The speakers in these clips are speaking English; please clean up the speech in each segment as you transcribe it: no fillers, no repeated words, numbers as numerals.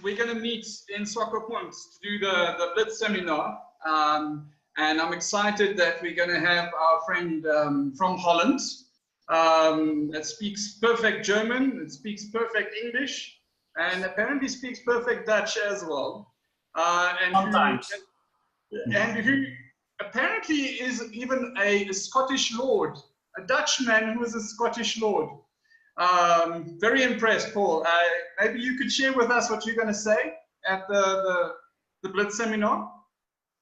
we're going to meet in Swakopmund to do the Blitz seminar. And I'm excited that we're going to have our friend from Holland that speaks perfect German, that speaks perfect English, and apparently speaks perfect Dutch as well. Sometimes. And who apparently is even a Scottish lord, a Dutchman who is a Scottish lord. Very impressed, Paul. Maybe you could share with us what you're going to say at the Blitz seminar.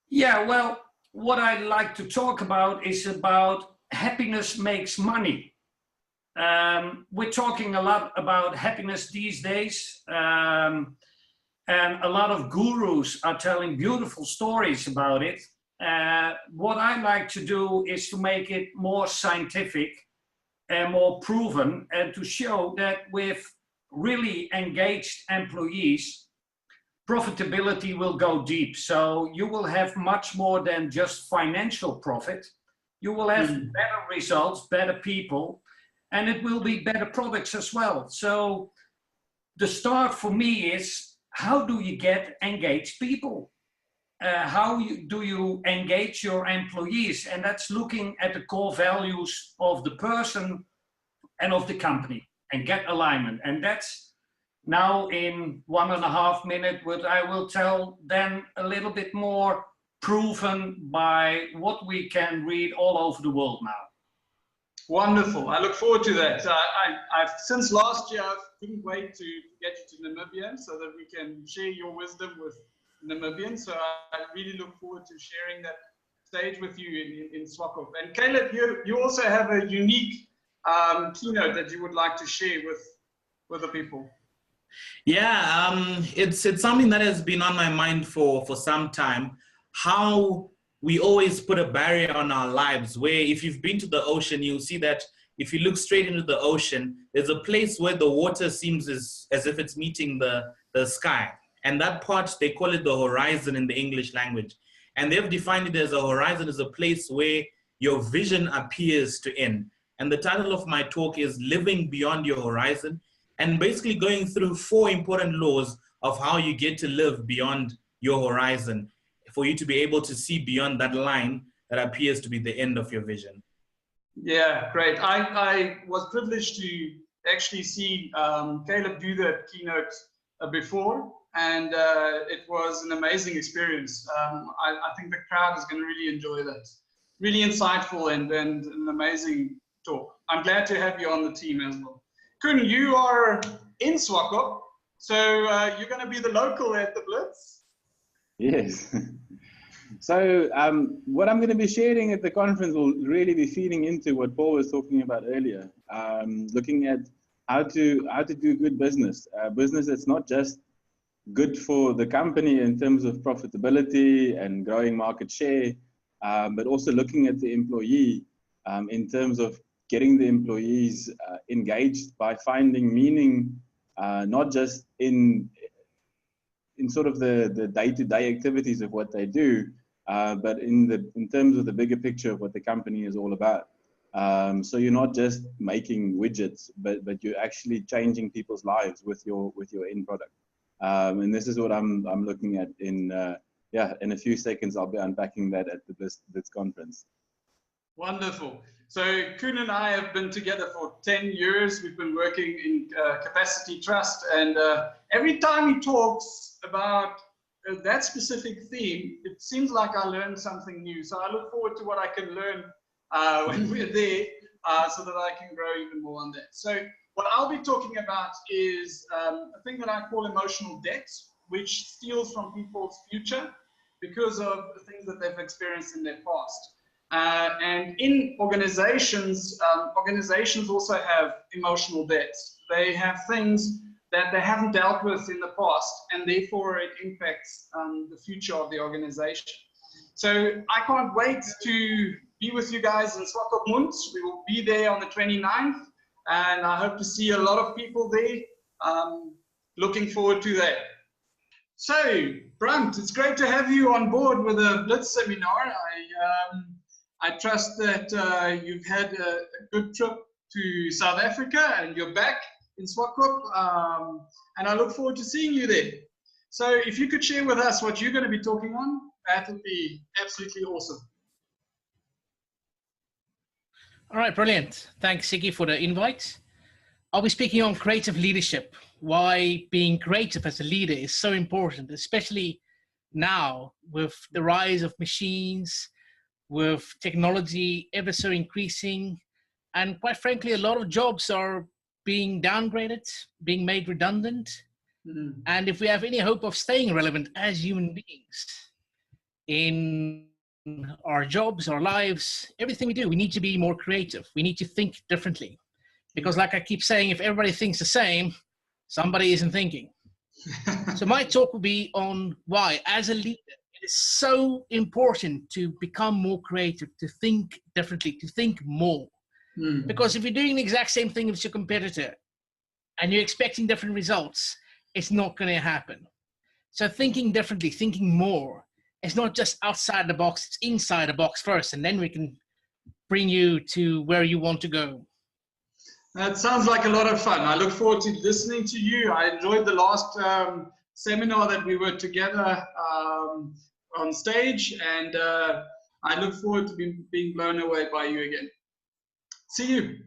Yeah, well, what I'd like to talk about is about happiness makes money. We're talking a lot about happiness these days, and a lot of gurus are telling beautiful stories about it. What I like to do is to make it more scientific and more proven, and to show that with really engaged employees, profitability will go deep. So you will have much more than just financial profit. You will have better results, better people, and it will be better products as well. So the start for me is, how do you get engaged people? How do you engage your employees? And that's looking at the core values of the person and of the company and get alignment. And that's now in 1.5 minutes, what I will tell then a little bit more proven by what we can read all over the world now. Wonderful. I look forward to that. I've since last year, I couldn't wait to get you to Namibia so that we can share your wisdom with Namibians. So I really look forward to sharing that stage with you in Swakop. And Caleb, you also have a unique keynote that you would like to share with the people. Yeah, it's something that has been on my mind for some time. How we always put a barrier on our lives, where if you've been to the ocean, you'll see that if you look straight into the ocean, there's a place where the water seems as if it's meeting the sky. And that part, they call it the horizon in the English language. And they've defined it as a horizon as a place where your vision appears to end. And the title of my talk is Living Beyond Your Horizon, and basically going through 4 important laws of how you get to live beyond your horizon, for you to be able to see beyond that line that appears to be the end of your vision. Yeah, great. I was privileged to actually see Caleb do that keynote before, and it was an amazing experience. I think the crowd is going to really enjoy that. Really insightful and an amazing talk. I'm glad to have you on the team as well. Coen, you are in Swakop, so you're going to be the local at the Blitz? Yes. So what I'm going to be sharing at the conference will really be feeding into what Paul was talking about earlier, looking at how to do good business, business that's not just good for the company in terms of profitability and growing market share, but also looking at the employee in terms of getting the employees engaged by finding meaning, not just in sort of the day-to-day activities of what they do, but in terms of the bigger picture of what the company is all about. So you're not just making widgets, but you're actually changing people's lives with your end product. And this is what I'm looking at in a few seconds. I'll be unpacking that at the Blitz conference. Wonderful. So Coen and I have been together for 10 years. We've been working in Capacity Trust, and every time he talks about that specific theme, it seems like I learned something new. So I look forward to what I can learn when we're there, so that I can grow even more on that. So what I'll be talking about is a thing that I call emotional debt, which steals from people's future because of the things that they've experienced in their past. And in organizations, organizations also have emotional debts. They have things that they haven't dealt with in the past, and therefore it impacts the future of the organization. So I can't wait to be with you guys in Swakopmund. We will be there on the 29th, and I hope to see a lot of people there. Looking forward to that. So, Brandt, it's great to have you on board with the Blitz seminar. I trust that you've had a good trip to South Africa and you're back in Swakop, and I look forward to seeing you there. So if you could share with us what you're going to be talking on, that would be absolutely awesome. All right, brilliant. Thanks, Sigi, for the invite. I'll be speaking on creative leadership, why being creative as a leader is so important, especially now with the rise of machines, with technology ever so increasing, and quite frankly, a lot of jobs are being downgraded, being made redundant. Mm-hmm. And if we have any hope of staying relevant as human beings in our jobs, our lives, everything we do, we need to be more creative. We need to think differently. Because like I keep saying, if everybody thinks the same, somebody isn't thinking. So my talk will be on why, as a leader, it is so important to become more creative, to think differently, to think more. Mm. Because if you're doing the exact same thing as your competitor and you're expecting different results, it's not going to happen. So thinking differently, thinking more, it's not just outside the box, it's inside the box first, and then we can bring you to where you want to go. That sounds like a lot of fun. I look forward to listening to you. I enjoyed the last seminar that we were together on stage, and I look forward to being blown away by you again. See you.